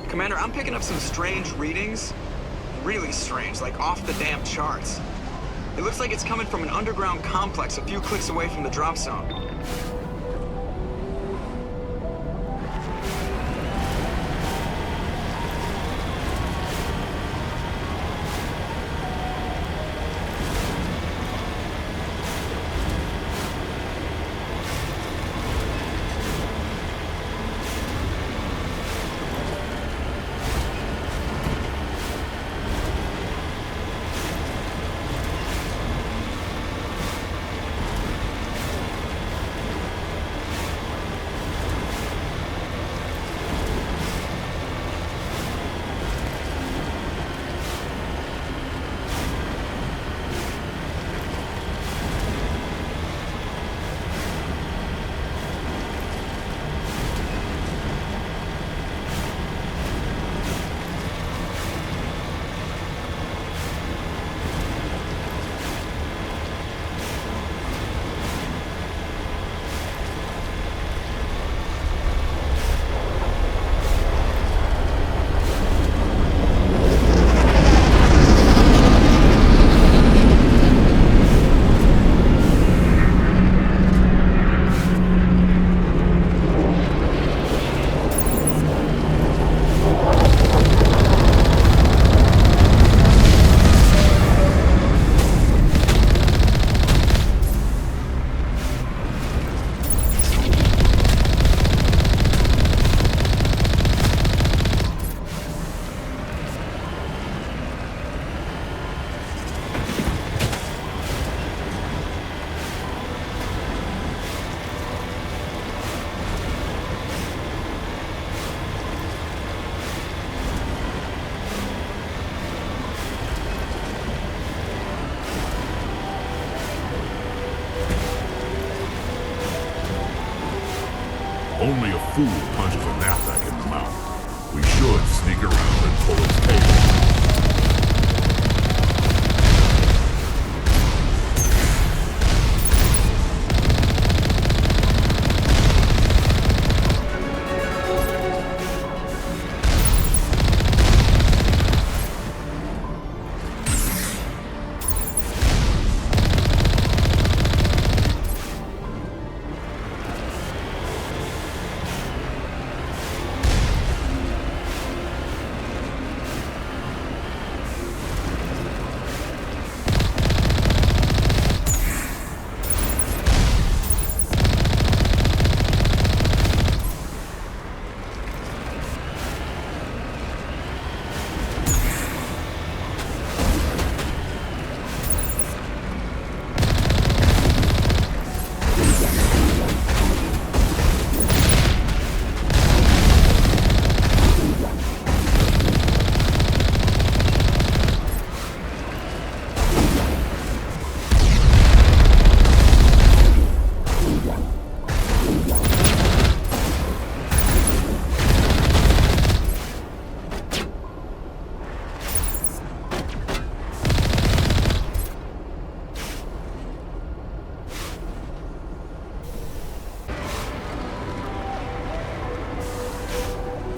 Commander, I'm picking up some strange readings. Really strange, like off the damn charts. It looks like it's coming from an underground complex a few clicks away from the drop zone. Only a fool punches a knapsack in the mouth. We should sneak around and pull its tail.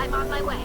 I'm on my way.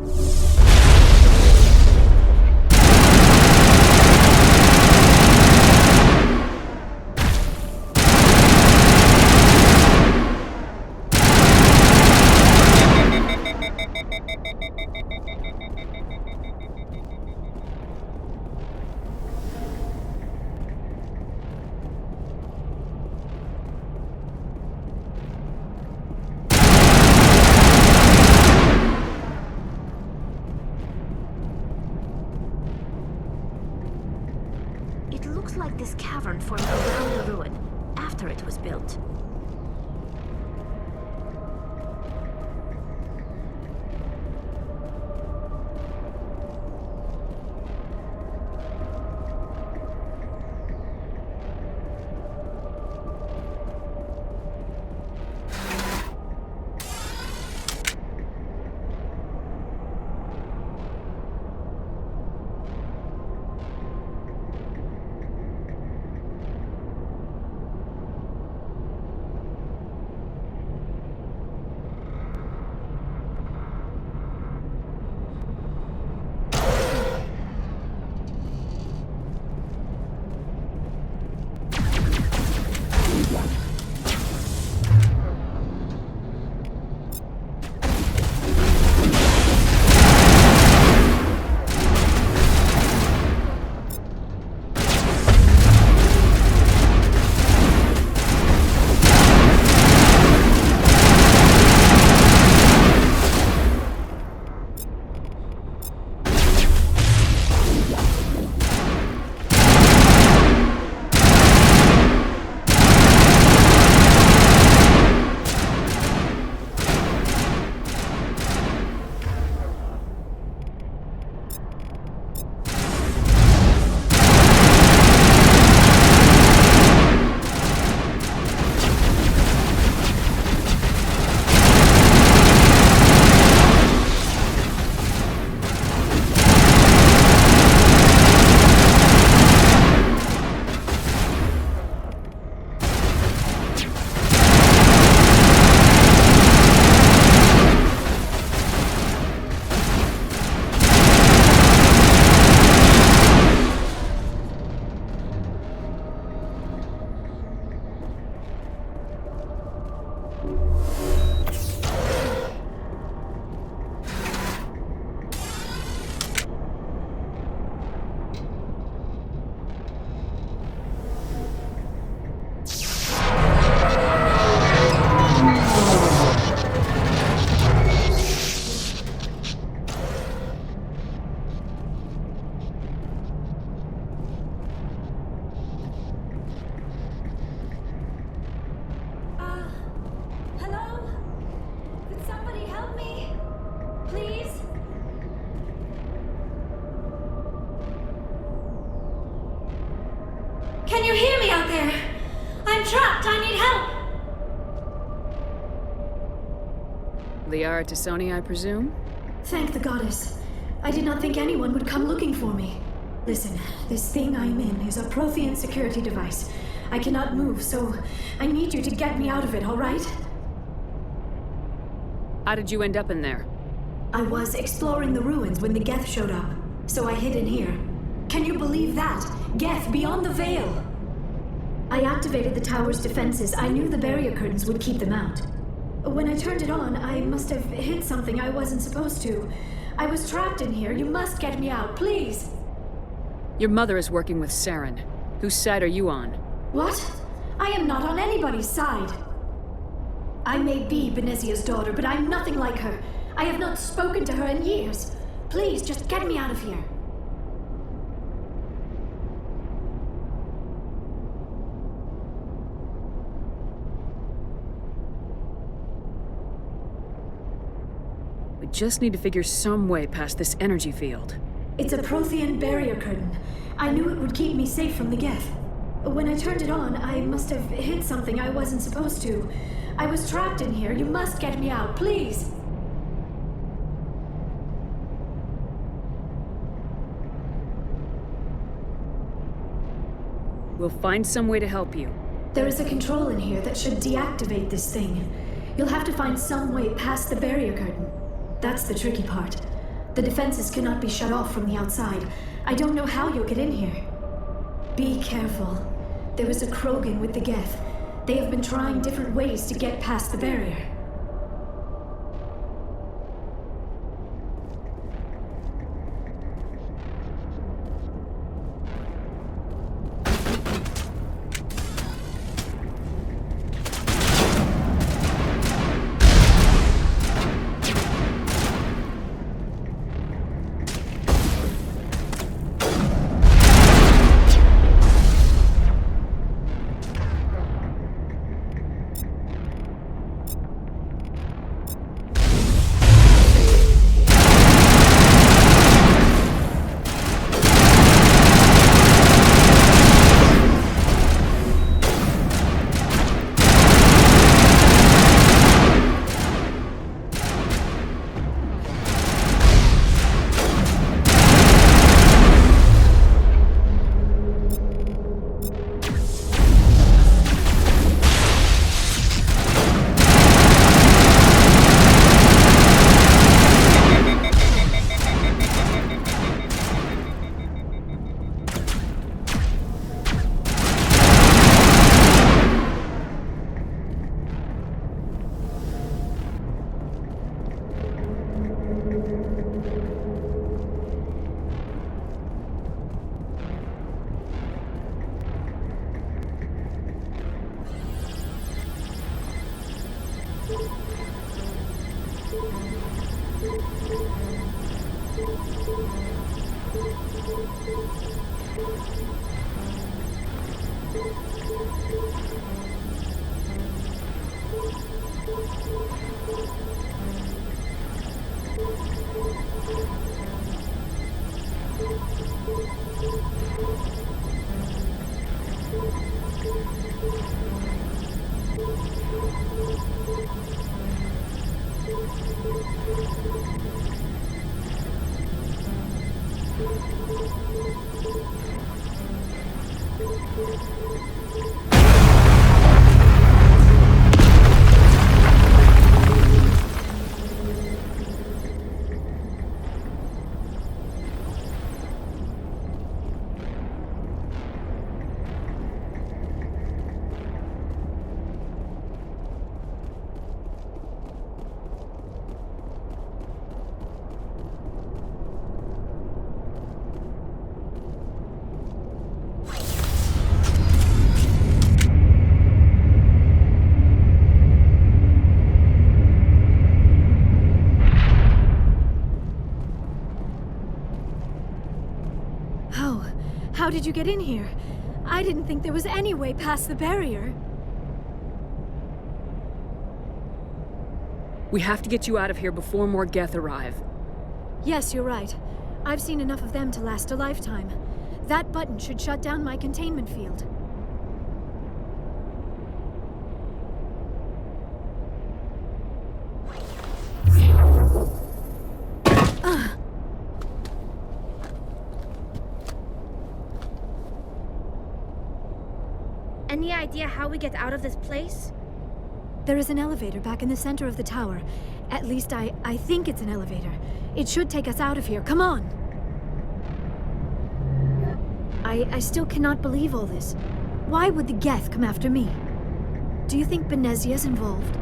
It looks like this cavern formed around the ruin, after it was built. Can you hear me out there? I'm trapped. I need help. Liara T'Soni, I presume? Thank the goddess. I did not think anyone would come looking for me. Listen, this thing I'm in is a Prothean security device. I cannot move, so I need you to get me out of it, all right? How did you end up in there? I was exploring the ruins when the Geth showed up, so I hid in here. Can you believe that? Geth beyond the veil! I activated the tower's defenses. I knew the barrier curtains would keep them out. When I turned it on, I must have hit something I wasn't supposed to. I was trapped in here. You must get me out, please! Your mother is working with Saren. Whose side are you on? What? I am not on anybody's side. I may be Benezia's daughter, but I'm nothing like her. I have not spoken to her in years. Please, just get me out of here. We just need to figure some way past this energy field. It's a Prothean barrier curtain. I knew it would keep me safe from the Geth. When I turned it on, I must have hit something I wasn't supposed to. I was trapped in here. You must get me out, please! We'll find some way to help you. There is a control in here that should deactivate this thing. You'll have to find some way past the barrier curtain. That's the tricky part. The defenses cannot be shut off from the outside. I don't know how you'll get in here. Be careful. There is a Krogan with the Geth. They have been trying different ways to get past the barrier. How did you get in here? I didn't think there was any way past the barrier. We have to get you out of here before more Geth arrive. Yes, you're right. I've seen enough of them to last a lifetime. That button should shut down my containment field. Any idea how we get out of this place? There is an elevator back in the center of the tower. At least I think it's an elevator. It should take us out of here. Come on! I still cannot believe all this. Why would the Geth come after me? Do you think Benezia's involved?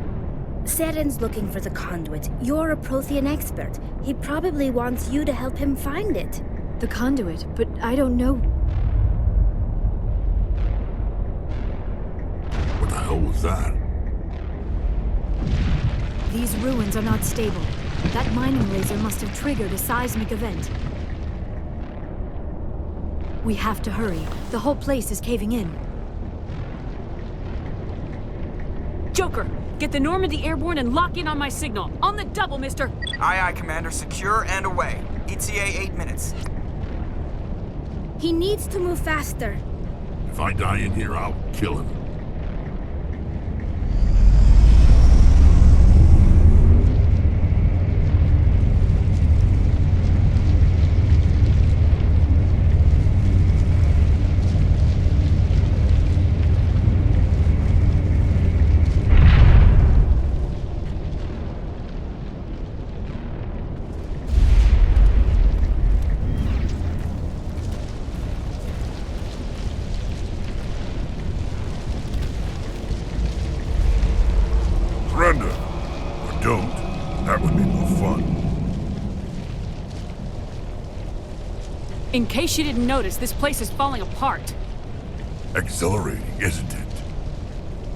Seren's looking for the conduit. You're a Prothean expert. He probably wants you to help him find it. The conduit, but I don't know. What the hell was that? These ruins are not stable. That mining laser must have triggered a seismic event. We have to hurry. The whole place is caving in. Joker, get the Normandy airborne and lock in on my signal. On the double, mister! Aye, aye, Commander. Secure and away. ETA 8 minutes. He needs to move faster. If I die in here, I'll kill him. In case you didn't notice, this place is falling apart. Exhilarating, isn't it?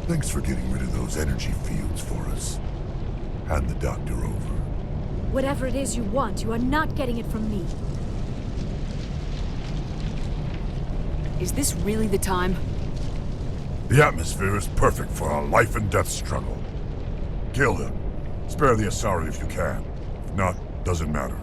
Thanks for getting rid of those energy fields for us. Hand the doctor over. Whatever it is you want, you are not getting it from me. Is this really the time? The atmosphere is perfect for a life and death struggle. Kill him. Spare the Asari if you can. If not, doesn't matter.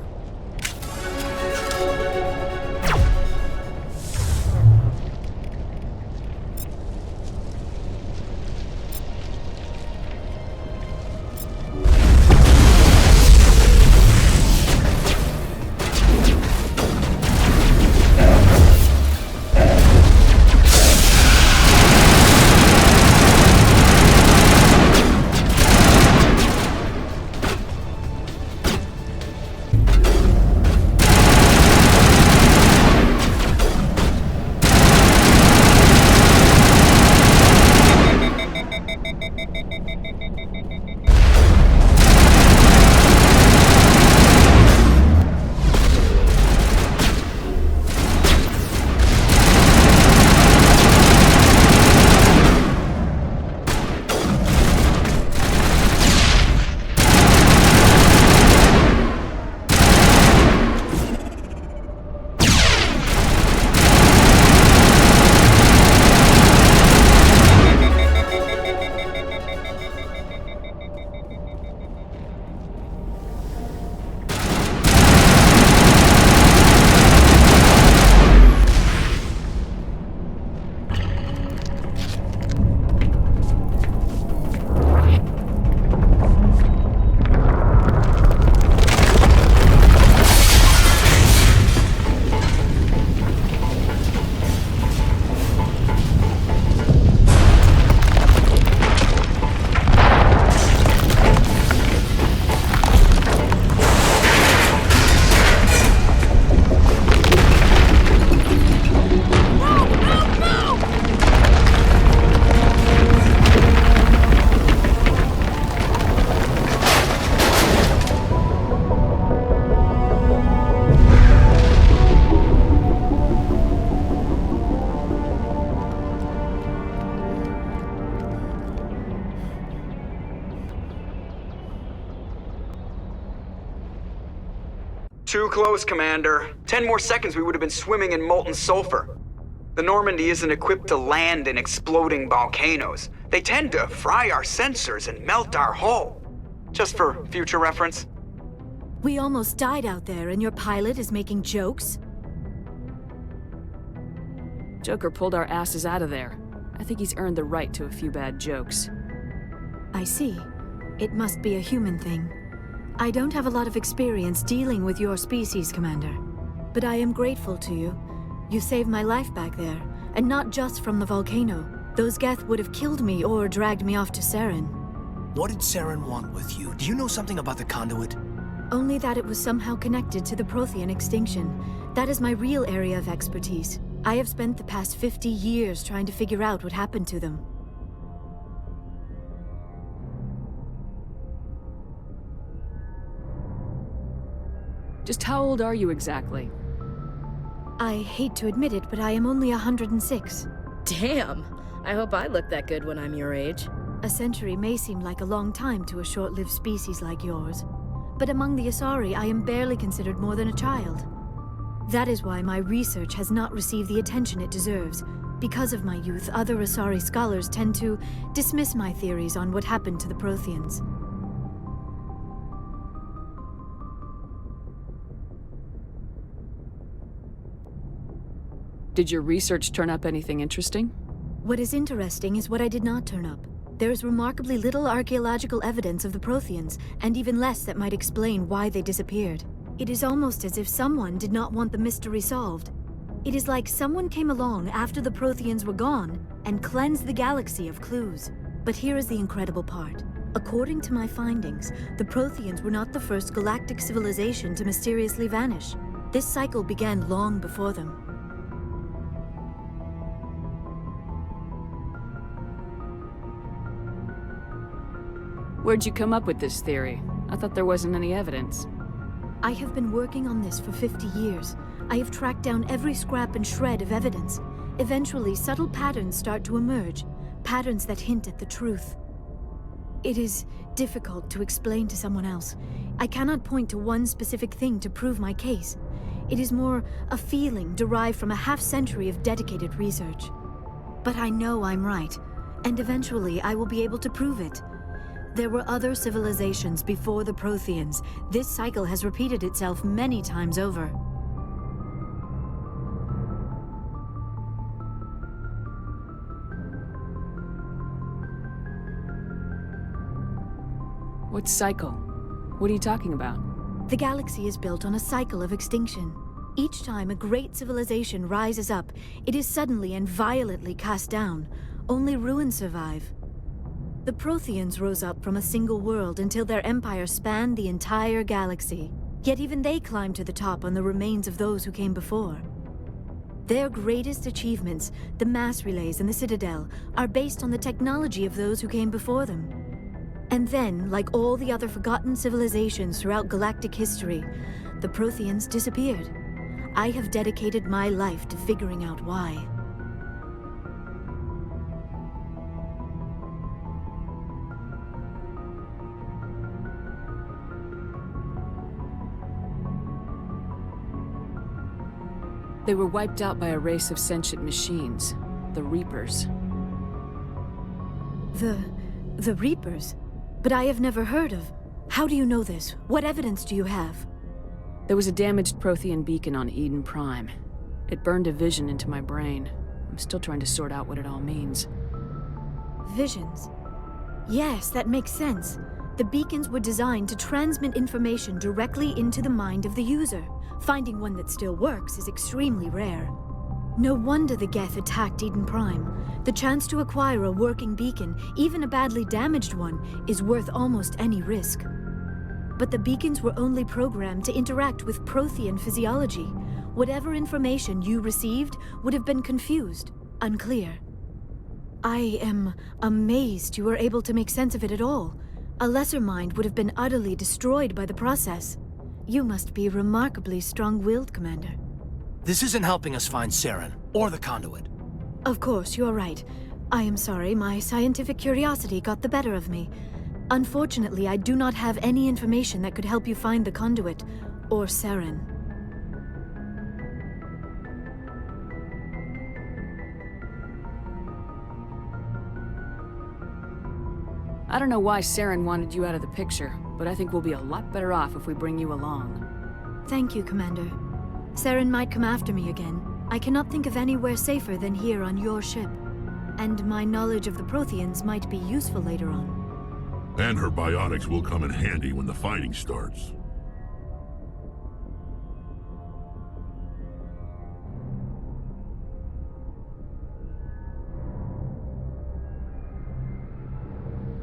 Too close, Commander. 10 more seconds we would have been swimming in molten sulfur. The Normandy isn't equipped to land in exploding volcanoes. They tend to fry our sensors and melt our hull. Just for future reference. We almost died out there, and your pilot is making jokes? Joker pulled our asses out of there. I think he's earned the right to a few bad jokes. I see. It must be a human thing. I don't have a lot of experience dealing with your species, Commander. But I am grateful to you. You saved my life back there, and not just from the volcano. Those Geth would have killed me or dragged me off to Saren. What did Saren want with you? Do you know something about the conduit? Only that it was somehow connected to the Prothean extinction. That is my real area of expertise. I have spent the past 50 years trying to figure out what happened to them. Just how old are you exactly? I hate to admit it, but I am only 106. Damn! I hope I look that good when I'm your age. A century may seem like a long time to a short-lived species like yours. But among the Asari, I am barely considered more than a child. That is why my research has not received the attention it deserves. Because of my youth, other Asari scholars tend to dismiss my theories on what happened to the Protheans. Did your research turn up anything interesting? What is interesting is what I did not turn up. There is remarkably little archaeological evidence of the Protheans, and even less that might explain why they disappeared. It is almost as if someone did not want the mystery solved. It is like someone came along after the Protheans were gone and cleansed the galaxy of clues. But here is the incredible part. According to my findings, the Protheans were not the first galactic civilization to mysteriously vanish. This cycle began long before them. Where'd you come up with this theory? I thought there wasn't any evidence. I have been working on this for 50 years. I have tracked down every scrap and shred of evidence. Eventually, subtle patterns start to emerge, patterns that hint at the truth. It is difficult to explain to someone else. I cannot point to one specific thing to prove my case. It is more a feeling derived from a half-century of dedicated research. But I know I'm right, and eventually I will be able to prove it. There were other civilizations before the Protheans. This cycle has repeated itself many times over. What cycle? What are you talking about? The galaxy is built on a cycle of extinction. Each time a great civilization rises up, it is suddenly and violently cast down. Only ruins survive. The Protheans rose up from a single world until their empire spanned the entire galaxy. Yet even they climbed to the top on the remains of those who came before. Their greatest achievements, the mass relays and the Citadel, are based on the technology of those who came before them. And then, like all the other forgotten civilizations throughout galactic history, the Protheans disappeared. I have dedicated my life to figuring out why. They were wiped out by a race of sentient machines, the Reapers. The Reapers? But I have never heard of. How do you know this? What evidence do you have? There was a damaged Prothean beacon on Eden Prime. It burned a vision into my brain. I'm still trying to sort out what it all means. Visions? Yes, that makes sense. The beacons were designed to transmit information directly into the mind of the user. Finding one that still works is extremely rare. No wonder the Geth attacked Eden Prime. The chance to acquire a working beacon, even a badly damaged one, is worth almost any risk. But the beacons were only programmed to interact with Prothean physiology. Whatever information you received would have been confused, unclear. I am amazed you were able to make sense of it at all. A lesser mind would have been utterly destroyed by the process. You must be remarkably strong-willed, Commander. This isn't helping us find Saren, or the conduit. Of course, you're right. I am sorry, my scientific curiosity got the better of me. Unfortunately, I do not have any information that could help you find the conduit, or Saren. I don't know why Saren wanted you out of the picture, but I think we'll be a lot better off if we bring you along. Thank you, Commander. Saren might come after me again. I cannot think of anywhere safer than here on your ship. And my knowledge of the Protheans might be useful later on. And her biotics will come in handy when the fighting starts.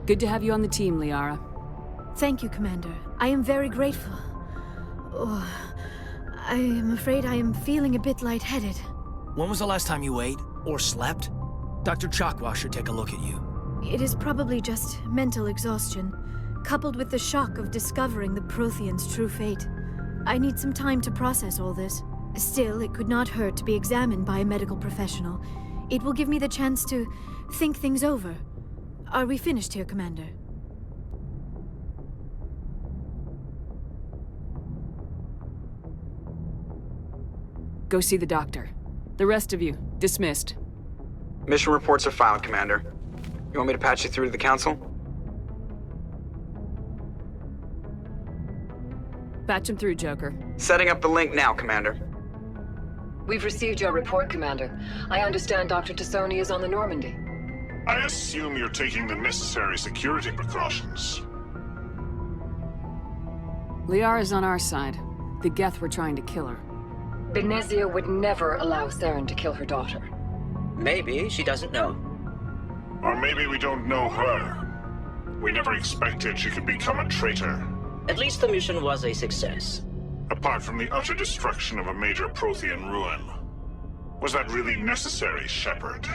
Good to have you on the team, Liara. Thank you, Commander. I am very grateful. Oh, I am afraid I am feeling a bit lightheaded. When was the last time you ate, or slept? Dr. Chakwa should take a look at you. It is probably just mental exhaustion, coupled with the shock of discovering the Protheans' true fate. I need some time to process all this. Still, it could not hurt to be examined by a medical professional. It will give me the chance to think things over. Are we finished here, Commander? Go see the doctor. The rest of you, dismissed. Mission reports are filed, Commander. You want me to patch you through to the Council? Patch him through, Joker. Setting up the link now, Commander. We've received your report, Commander. I understand Dr. Tassoni is on the Normandy. I assume you're taking the necessary security precautions. Liara's on our side. The Geth were trying to kill her. Benezia would never allow Saren to kill her daughter. Maybe she doesn't know. Or maybe we don't know her. We never expected she could become a traitor. At least the mission was a success. Apart from the utter destruction of a major Prothean ruin. Was that really necessary, Shepard?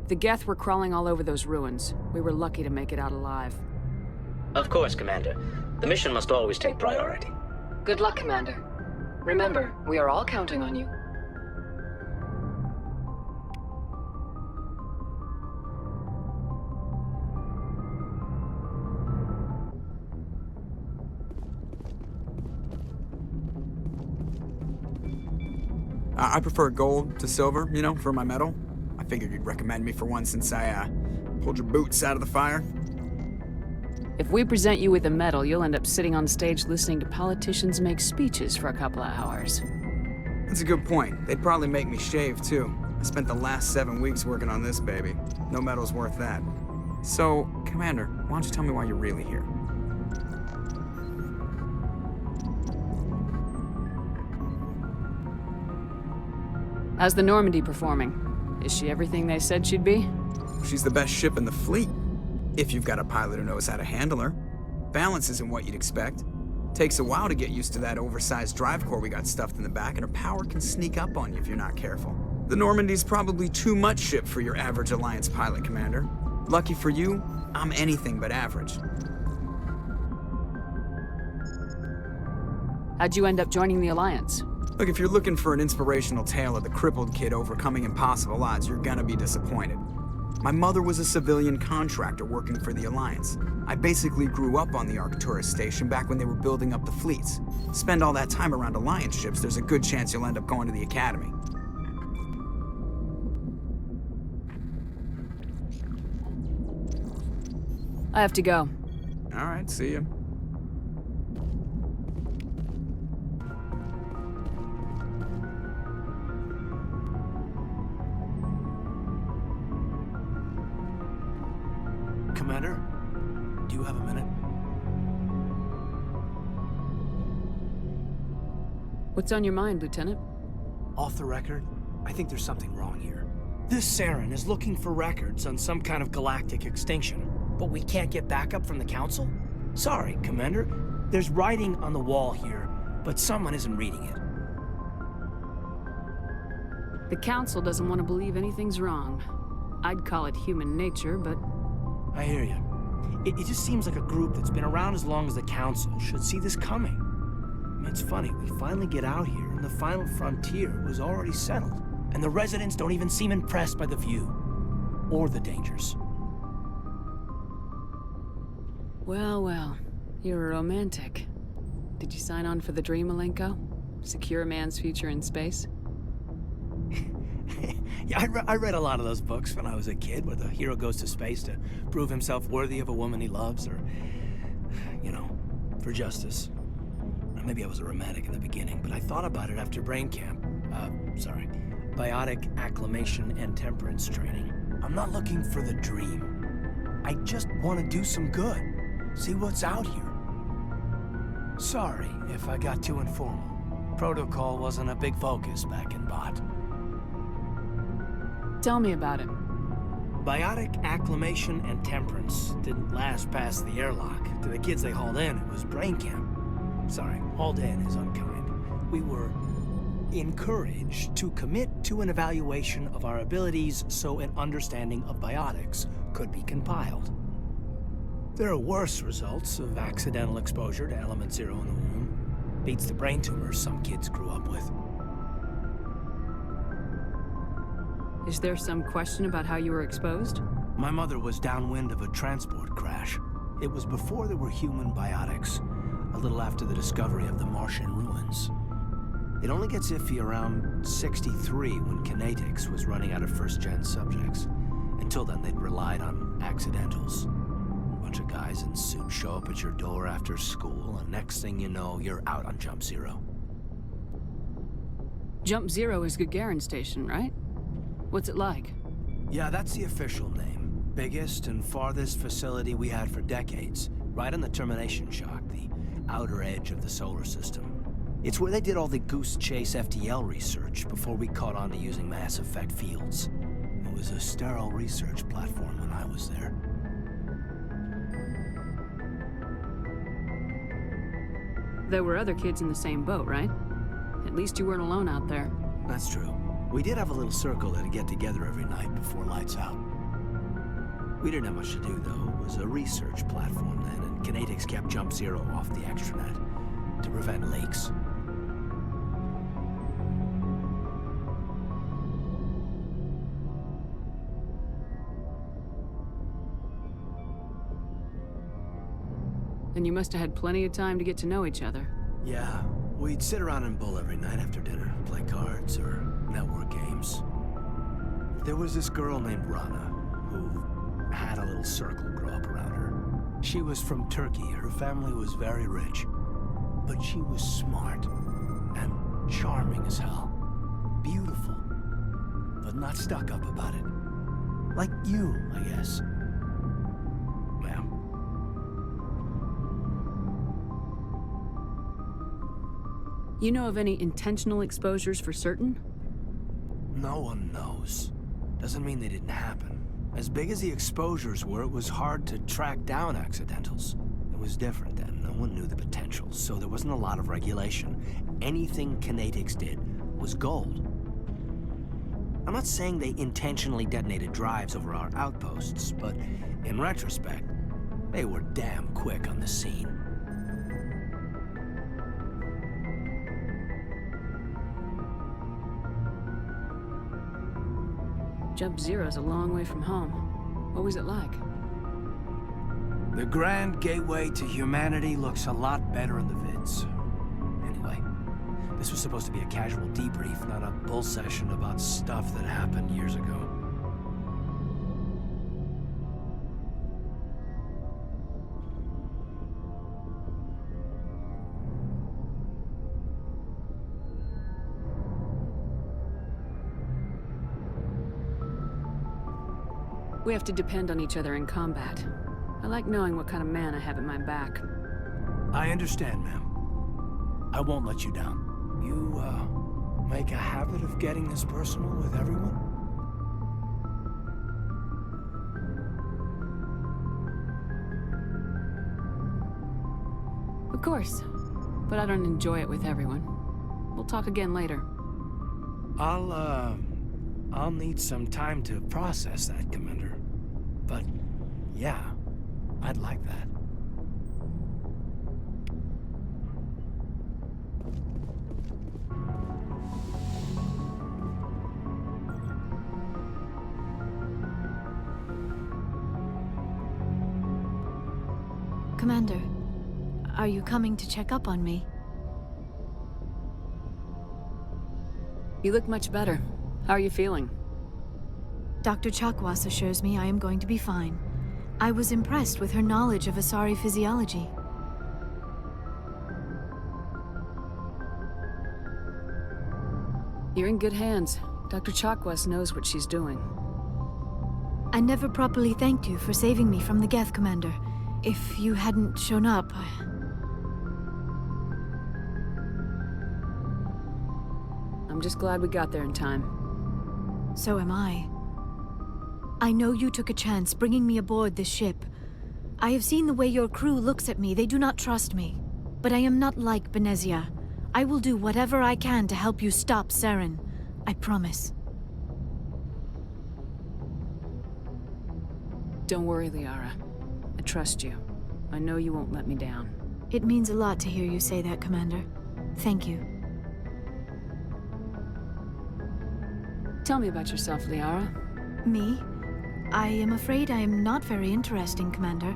The Geth were crawling all over those ruins. We were lucky to make it out alive. Of course, Commander. The mission must always take priority. Good luck, Commander. Remember, we are all counting on you. I prefer gold to silver, you know, for my medal. I figured you'd recommend me for one since I, pulled your boots out of the fire. If we present you with a medal, you'll end up sitting on stage listening to politicians make speeches for a couple of hours. That's a good point. They'd probably make me shave, too. I spent the last 7 weeks working on this baby. No medal's worth that. So, Commander, why don't you tell me why you're really here? How's the Normandy performing? Is she everything they said she'd be? She's the best ship in the fleet. If you've got a pilot who knows how to handle her. Balance isn't what you'd expect. Takes a while to get used to that oversized drive core we got stuffed in the back, and her power can sneak up on you if you're not careful. The Normandy's probably too much ship for your average Alliance pilot, Commander. Lucky for you, I'm anything but average. How'd you end up joining the Alliance? Look, if you're looking for an inspirational tale of the crippled kid overcoming impossible odds, you're gonna be disappointed. My mother was a civilian contractor working for the Alliance. I basically grew up on the Arcturus station back when they were building up the fleets. Spend all that time around Alliance ships, there's a good chance you'll end up going to the Academy. I have to go. All right, see ya. Commander, do you have a minute? What's on your mind, Lieutenant? Off the record, I think there's something wrong here. This Saren is looking for records on some kind of galactic extinction, but we can't get backup from the Council? Sorry, Commander. There's writing on the wall here, but someone isn't reading it. The Council doesn't want to believe anything's wrong. I'd call it human nature, but... I hear you. It just seems like a group that's been around as long as the Council should see this coming. I mean, it's funny, we finally get out here, and the final frontier was already settled. And the residents don't even seem impressed by the view. Or the dangers. Well, well. You're a romantic. Did you sign on for the dream, Malenko? Secure a man's future in space? Yeah, I read a lot of those books when I was a kid, where the hero goes to space to prove himself worthy of a woman he loves, or, you know, for justice. Maybe I was a romantic in the beginning, but I thought about it after brain camp. Biotic acclimation and temperance training. I'm not looking for the dream. I just want to do some good. See what's out here. Sorry if I got too informal. Protocol wasn't a big focus back in Bot. Tell me about it. Biotic acclimation and temperance didn't last past the airlock. To the kids they hauled in, it was brain camp. Sorry, hauled in is unkind. We were encouraged to commit to an evaluation of our abilities so an understanding of biotics could be compiled. There are worse results of accidental exposure to Element Zero in the womb. Beats the brain tumors some kids grew up with. Is there some question about how you were exposed? My mother was downwind of a transport crash. It was before there were human biotics, a little after the discovery of the Martian ruins. It only gets iffy around 63 when Kinetics was running out of first-gen subjects. Until then, they'd relied on accidentals. A bunch of guys in suits show up at your door after school, and next thing you know, you're out on Jump Zero. Jump Zero is Gagarin Station, right? What's it like? Yeah, that's the official name. Biggest and farthest facility we had for decades. Right on the termination shock, the outer edge of the solar system. It's where they did all the Goose Chase FTL research before we caught on to using mass effect fields. It was a sterile research platform when I was there. There were other kids in the same boat, right? At least you weren't alone out there. That's true. We did have a little circle that'd get together every night before lights out. We didn't have much to do, though. It was a research platform then, and Kinetics kept Jump Zero off the extranet to prevent leaks. Then you must have had plenty of time to get to know each other. Yeah, we'd sit around and bull every night after dinner, play cards or network games. There was this girl named Rana, who had a little circle grow up around her. She was from Turkey. Her family was very rich. But she was smart and charming as hell. Beautiful, but not stuck up about it. Like you, I guess. Ma'am. You know of any intentional exposures for certain? No one knows. Doesn't mean they didn't happen. As big as the exposures were, it was hard to track down accidentals. It was different then. No one knew the potential, so there wasn't a lot of regulation. Anything Kinetics did was gold. I'm not saying they intentionally detonated drives over our outposts, but in retrospect, they were damn quick on the scene. Jump Zero's a long way from home. What was it like? The grand gateway to humanity looks a lot better in the vids. Anyway, this was supposed to be a casual debrief, not a bull session about stuff that happened years ago. We have to depend on each other in combat. I like knowing what kind of man I have at my back. I understand, ma'am. I won't let you down. You, make a habit of getting this personal with everyone? Of course. But I don't enjoy it with everyone. We'll talk again later. I'll need some time to process that, Commander. But, yeah, I'd like that. Commander, are you coming to check up on me? You look much better. How are you feeling? Dr. Chakwas assures me I am going to be fine. I was impressed with her knowledge of Asari physiology. You're in good hands. Dr. Chakwas knows what she's doing. I never properly thanked you for saving me from the Geth, Commander. If you hadn't shown up, I'm just glad we got there in time. So am I. I know you took a chance bringing me aboard this ship. I have seen the way your crew looks at me. They do not trust me. But I am not like Benezia. I will do whatever I can to help you stop Saren. I promise. Don't worry, Liara. I trust you. I know you won't let me down. It means a lot to hear you say that, Commander. Thank you. Tell me about yourself, Liara. Me? I am afraid I am not very interesting, Commander.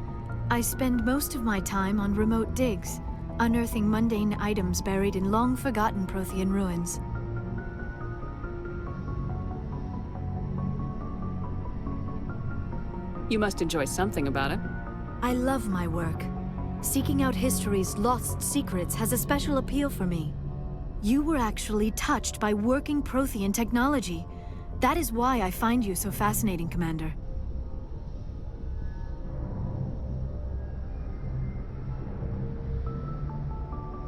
I spend most of my time on remote digs, unearthing mundane items buried in long-forgotten Prothean ruins. You must enjoy something about it. I love my work. Seeking out history's lost secrets has a special appeal for me. You were actually touched by working Prothean technology. That is why I find you so fascinating, Commander.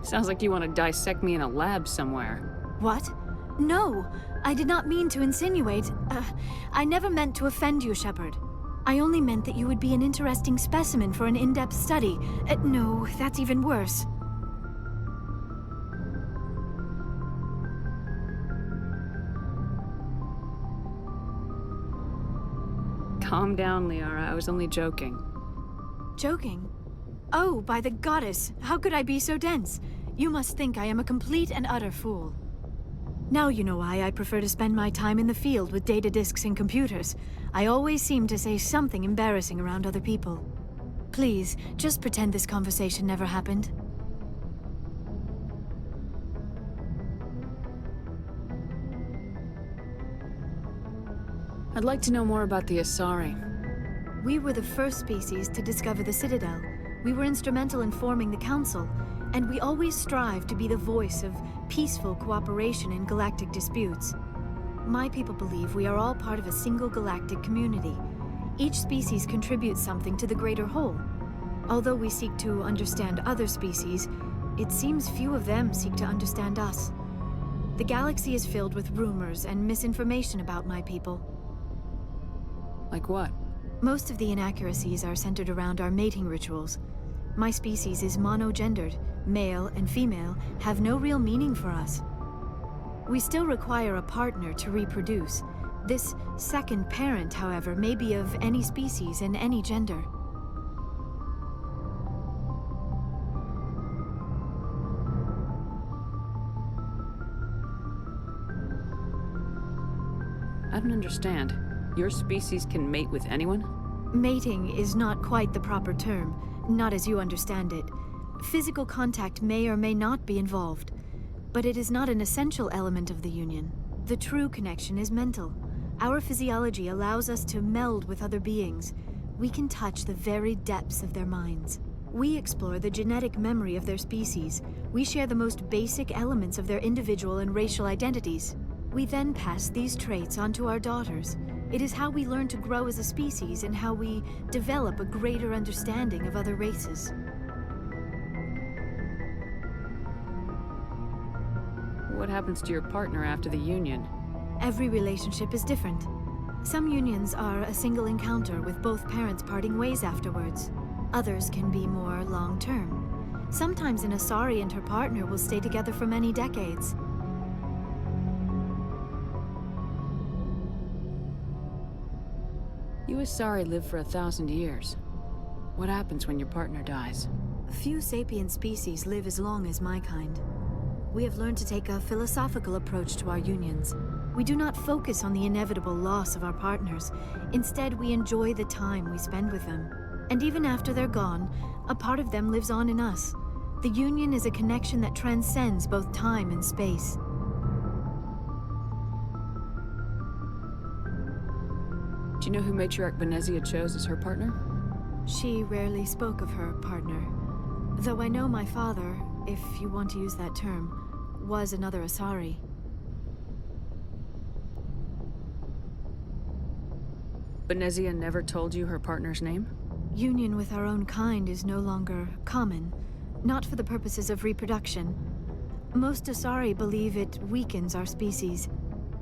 Sounds like you want to dissect me in a lab somewhere. What? No! I did not mean to insinuate. I never meant to offend you, Shepard. I only meant that you would be an interesting specimen for an in-depth study. No, that's even worse. Calm down, Liara. I was only joking. Joking? Oh, by the goddess! How could I be so dense? You must think I am a complete and utter fool. Now you know why I prefer to spend my time in the field with data disks and computers. I always seem to say something embarrassing around other people. Please, just pretend this conversation never happened. I'd like to know more about the Asari. We were the first species to discover the Citadel. We were instrumental in forming the Council, and we always strive to be the voice of peaceful cooperation in galactic disputes. My people believe we are all part of a single galactic community. Each species contributes something to the greater whole. Although we seek to understand other species, it seems few of them seek to understand us. The galaxy is filled with rumors and misinformation about my people. Like what? Most of the inaccuracies are centered around our mating rituals. My species is monogendered. Male and female have no real meaning for us. We still require a partner to reproduce. This second parent, however, may be of any species and any gender. I don't understand. Your species can mate with anyone? Mating is not quite the proper term, not as you understand it. Physical contact may or may not be involved, but it is not an essential element of the union. The true connection is mental. Our physiology allows us to meld with other beings. We can touch the very depths of their minds. We explore the genetic memory of their species. We share the most basic elements of their individual and racial identities. We then pass these traits on to our daughters. It is how we learn to grow as a species and how we develop a greater understanding of other races. What happens to your partner after the union? Every relationship is different. Some unions are a single encounter with both parents parting ways afterwards. Others can be more long-term. Sometimes an Asari and her partner will stay together for many decades. You Asari live for 1,000 years. What happens when your partner dies? Few sapient species live as long as my kind. We have learned to take a philosophical approach to our unions. We do not focus on the inevitable loss of our partners. Instead, we enjoy the time we spend with them. And even after they're gone, a part of them lives on in us. The union is a connection that transcends both time and space. Do you know who Matriarch Benezia chose as her partner? She rarely spoke of her partner. Though I know my father, if you want to use that term, was another Asari. Benezia never told you her partner's name? Union with our own kind is no longer common, not for the purposes of reproduction. Most Asari believe it weakens our species.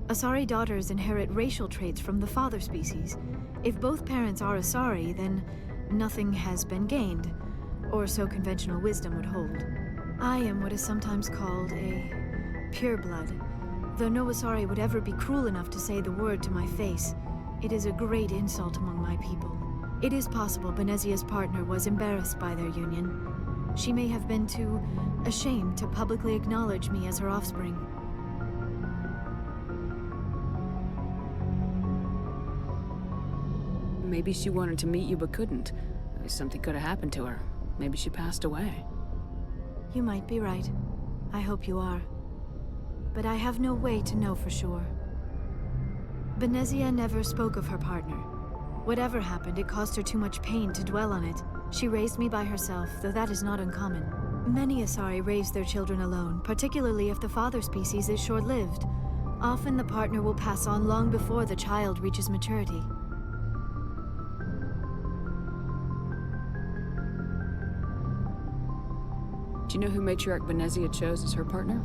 Asari daughters inherit racial traits from the father species. If both parents are Asari, then nothing has been gained, or so conventional wisdom would hold. I am what is sometimes called a pureblood, though no Asari would ever be cruel enough to say the word to my face. It is a great insult among my people. It is possible Benezia's partner was embarrassed by their union. She may have been too ashamed to publicly acknowledge me as her offspring. Maybe she wanted to meet you but couldn't. Something could have happened to her. Maybe she passed away. You might be right. I hope you are. But I have no way to know for sure. Benezia never spoke of her partner. Whatever happened, it caused her too much pain to dwell on it. She raised me by herself, though that is not uncommon. Many Asari raise their children alone, particularly if the father species is short-lived. Often the partner will pass on long before the child reaches maturity. Do you know who Matriarch Benezia chose as her partner?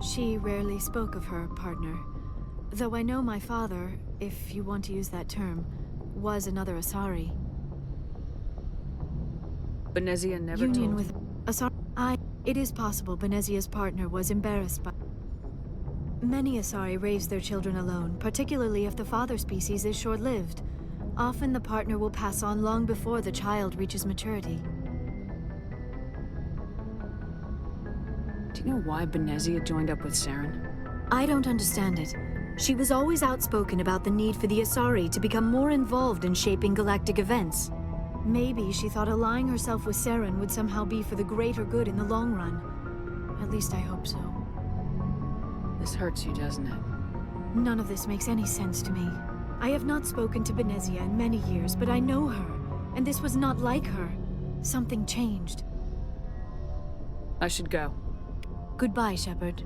She rarely spoke of her partner. Though I know my father, if you want to use that term, was another Asari. Benezia never Union told with Asari. It is possible Benezia's partner was embarrassed by... Many Asari raise their children alone, particularly if the father species is short-lived. Often the partner will pass on long before the child reaches maturity. Do you know why Benezia joined up with Saren? I don't understand it. She was always outspoken about the need for the Asari to become more involved in shaping galactic events. Maybe she thought allying herself with Saren would somehow be for the greater good in the long run. At least I hope so. This hurts you, doesn't it? None of this makes any sense to me. I have not spoken to Benezia in many years, but I know her, and this was not like her. Something changed. I should go. Goodbye, Shepard.